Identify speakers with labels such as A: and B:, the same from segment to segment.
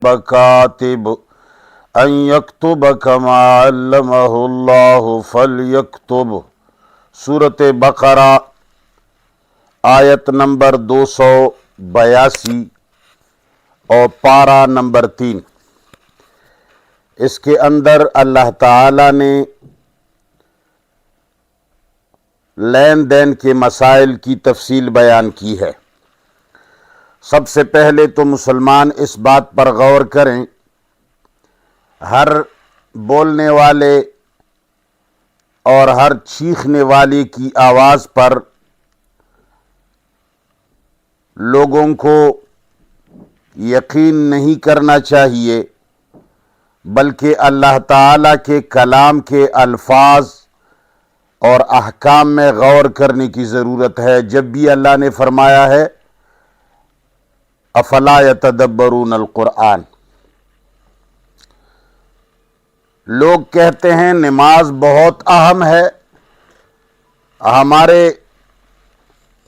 A: بکاتب ان یکتب کما علمہ اللہ فلیکتب۔ سورۃ بقرہ آیت نمبر 282 اور پارہ نمبر 3۔ اس کے اندر اللہ تعالی نے لین دین کے مسائل کی تفصیل بیان کی ہے۔ سب سے پہلے تو مسلمان اس بات پر غور کریں، ہر بولنے والے اور ہر چیخنے والے کی آواز پر لوگوں کو یقین نہیں کرنا چاہیے، بلکہ اللہ تعالیٰ کے کلام کے الفاظ اور احکام میں غور کرنے کی ضرورت ہے۔ جب بھی اللہ نے فرمایا ہے افلا یتدبرون القرآن، لوگ کہتے ہیں نماز بہت اہم ہے۔ ہمارے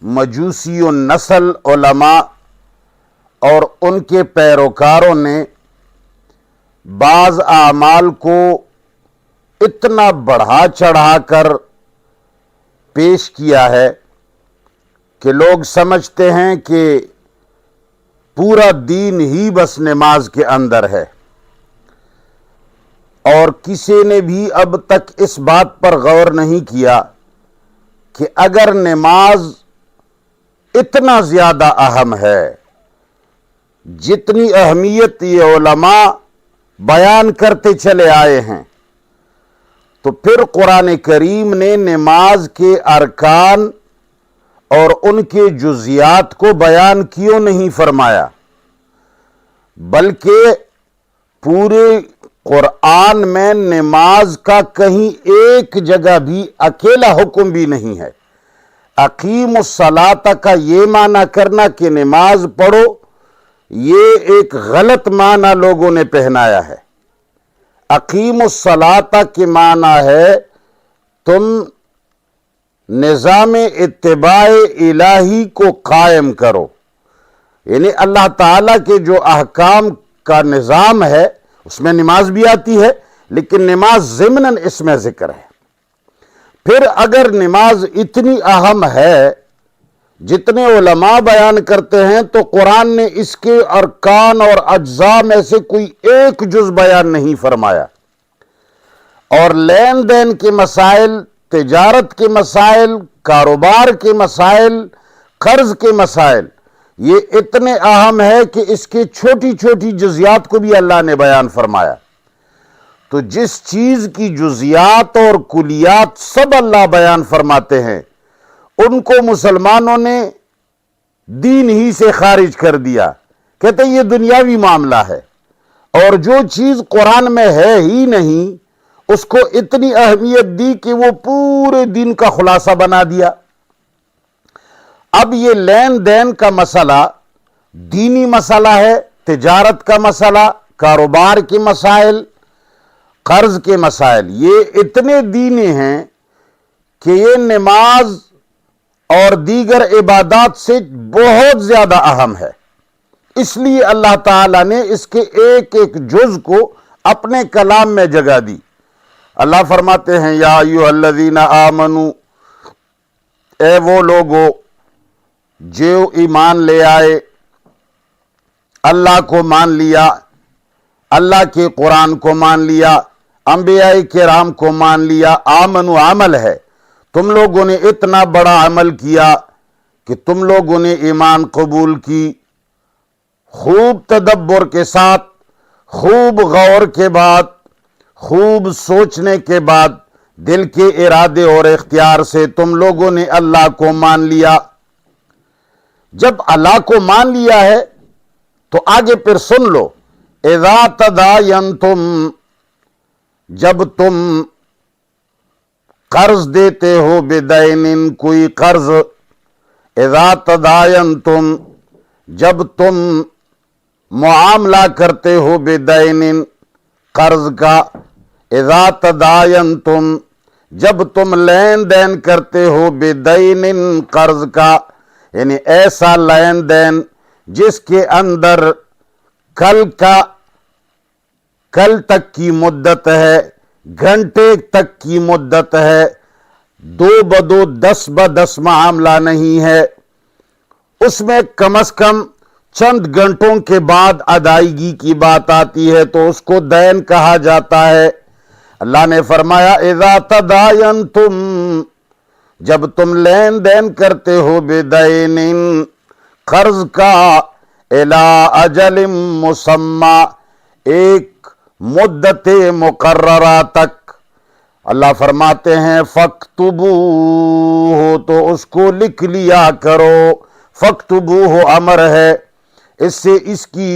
A: مجوسی و نسل علماء اور ان کے پیروکاروں نے بعض اعمال کو اتنا بڑھا چڑھا کر پیش کیا ہے کہ لوگ سمجھتے ہیں کہ پورا دین ہی بس نماز کے اندر ہے، اور کسی نے بھی اب تک اس بات پر غور نہیں کیا کہ اگر نماز اتنا زیادہ اہم ہے جتنی اہمیت یہ علماء بیان کرتے چلے آئے ہیں، تو پھر قرآن کریم نے نماز کے ارکان اور ان کے جزیات کو بیان کیوں نہیں فرمایا، بلکہ پورے قرآن میں نماز کا کہیں ایک جگہ بھی اکیلا حکم بھی نہیں ہے۔ اقیم الصلاۃ کا یہ معنی کرنا کہ نماز پڑھو، یہ ایک غلط معنی لوگوں نے پہنایا ہے۔ اقیم الصلاۃ کے معنی ہے تم نظام اتباع الہی کو قائم کرو، یعنی اللہ تعالیٰ کے جو احکام کا نظام ہے اس میں نماز بھی آتی ہے، لیکن نماز ضمناً اس میں ذکر ہے۔ پھر اگر نماز اتنی اہم ہے جتنے علماء بیان کرتے ہیں، تو قرآن نے اس کے ارکان اور اجزاء میں سے کوئی ایک جز بیان نہیں فرمایا۔ اور لین دین کے مسائل، تجارت کے مسائل، کاروبار کے مسائل، قرض کے مسائل، یہ اتنے اہم ہے کہ اس کے چھوٹی چھوٹی جزیات کو بھی اللہ نے بیان فرمایا۔ تو جس چیز کی جزیات اور کلیات سب اللہ بیان فرماتے ہیں، ان کو مسلمانوں نے دین ہی سے خارج کر دیا، کہتے ہیں یہ دنیاوی معاملہ ہے، اور جو چیز قرآن میں ہے ہی نہیں اس کو اتنی اہمیت دی کہ وہ پورے دین کا خلاصہ بنا دیا۔ اب یہ لین دین کا مسئلہ دینی مسئلہ ہے، تجارت کا مسئلہ، کاروبار کے مسائل، قرض کے مسائل، یہ اتنے دینی ہیں کہ یہ نماز اور دیگر عبادات سے بہت زیادہ اہم ہے۔ اس لیے اللہ تعالیٰ نے اس کے ایک ایک جز کو اپنے کلام میں جگہ دی۔ اللہ فرماتے ہیں یا ایھا الذین آمنو، اے وہ لوگو جو ایمان لے آئے، اللہ کو مان لیا، اللہ کے قرآن کو مان لیا، انبیاء کرام کو مان لیا۔ آمنو عمل ہے، تم لوگوں نے اتنا بڑا عمل کیا کہ تم لوگوں نے ایمان قبول کی، خوب تدبر کے ساتھ، خوب غور کے بعد، خوب سوچنے کے بعد، دل کے ارادے اور اختیار سے تم لوگوں نے اللہ کو مان لیا۔ جب اللہ کو مان لیا ہے تو آگے پھر سن لو، اذا تداینتم، جب تم قرض دیتے ہو، بدین، کوئی قرض، اذا تداینتم، جب تم معاملہ کرتے ہو، بدین، قرض کا، اذا تداینتم، جب تم لین دین کرتے ہو، بدین، قرض کا، یعنی ایسا لین دین جس کے اندر کل کا کل تک کی مدت ہے، گھنٹے تک کی مدت ہے، 2 بدو 10 ب10 معاملہ نہیں ہے، اس میں کم از کم چند گھنٹوں کے بعد ادائیگی کی بات آتی ہے تو اس کو دین کہا جاتا ہے۔ اللہ نے فرمایا اذا تداینتم، جب تم لین دین کرتے ہو بدین، قرض کا، الی اجل مسمی، ایک مدت مقررہ تک، اللہ فرماتے ہیں فَاكْتُبُوهُ، تو اس کو لکھ لیا کرو۔ فَاكْتُبُوهُ امر ہے، اس سے اس کی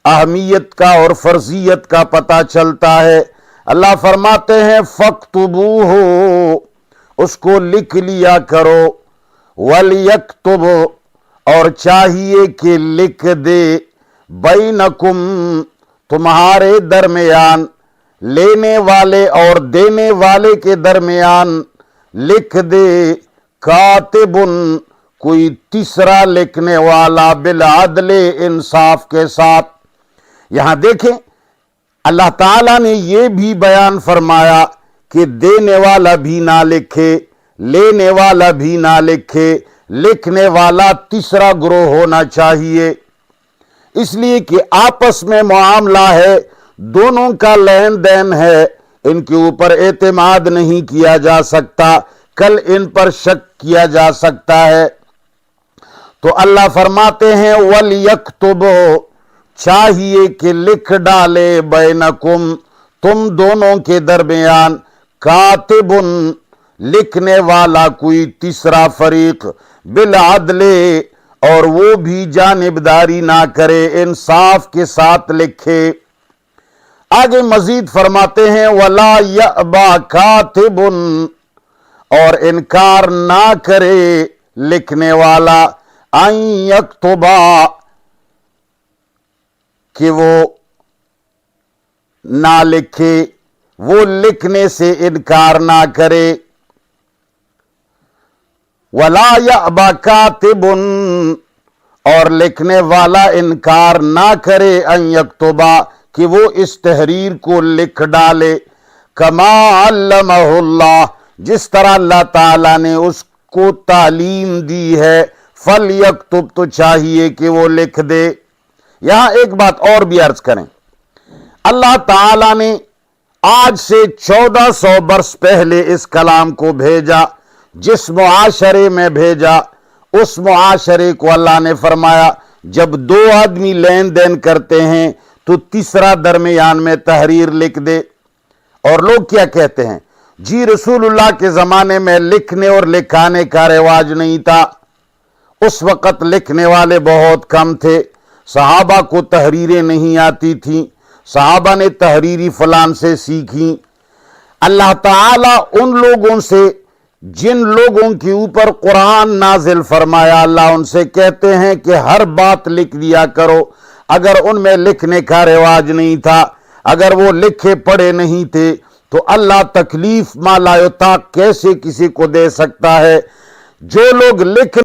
A: اہمیت کا اور فرضیت کا پتہ چلتا ہے۔ اللہ فرماتے ہیں فَاكْتُبُوهُ، اس کو لکھ لیا کرو، وَلْيَكْتُبْ، اور چاہیے کہ لکھ دے، بَيْنَكُمْ، تمہارے درمیان، لینے والے اور دینے والے کے درمیان لکھ دے، کاتب، کوئی تیسرا لکھنے والا، بالعدل، انصاف کے ساتھ۔ یہاں دیکھیں اللہ تعالیٰ نے یہ بھی بیان فرمایا کہ دینے والا بھی نہ لکھے، لینے والا بھی نہ لکھے، لکھنے والا تیسرا گروہ ہونا چاہیے، اس لیے کہ آپس میں معاملہ ہے، دونوں کا لین دین ہے، ان کے اوپر اعتماد نہیں کیا جا سکتا، کل ان پر شک کیا جا سکتا ہے۔ تو اللہ فرماتے ہیں وَلْيَكْتُبْ، چاہیے کہ لکھ ڈالے، بینکم، تم دونوں کے درمیان، کاتب، لکھنے والا کوئی تیسرا فریق، بالعدل، اور وہ بھی جانبداری نہ کرے، انصاف کے ساتھ لکھے۔ آگے مزید فرماتے ہیں وَلَا يَأْبَى كَاتِبٌ، اور انکار نہ کرے لکھنے والا، أَن يَكْتُبَ، کہ وہ نہ لکھے، وہ لکھنے سے انکار نہ کرے۔ وَلَا يَأْبَى كَاتِبٌ، اور لکھنے والا انکار نہ کرے، أَن يَكْتُبَ، کہ وہ اس تحریر کو لکھ ڈالے، كَمَا عَلَّمَهُ اللَّهُ، جس طرح اللہ تعالیٰ نے اس کو تعلیم دی ہے، فَلْيَكْتُبْ، تو چاہیے کہ وہ لکھ دے۔ یہاں ایک بات اور بھی عرض کریں، اللہ تعالیٰ نے آج سے 1400 برس پہلے اس کلام کو بھیجا، جس معاشرے میں بھیجا، اس معاشرے کو اللہ نے فرمایا جب 2 آدمی لین دین کرتے ہیں تو تیسرا درمیان میں تحریر لکھ دے۔ اور لوگ کیا کہتے ہیں، جی رسول اللہ کے زمانے میں لکھنے اور لکھانے کا رواج نہیں تھا، اس وقت لکھنے والے بہت کم تھے، صحابہ کو تحریریں نہیں آتی تھیں، صحابہ نے تحریری فلان سے سیکھی۔ اللہ تعالیٰ ان لوگوں سے جن لوگوں کے اوپر قرآن نازل فرمایا، اللہ ان سے کہتے ہیں کہ ہر بات لکھ دیا کرو۔ اگر ان میں لکھنے کا رواج نہیں تھا، اگر وہ لکھے پڑھے نہیں تھے، تو اللہ تکلیف ما لا یطاق کیسے کسی کو دے سکتا ہے؟ جو لوگ لکھ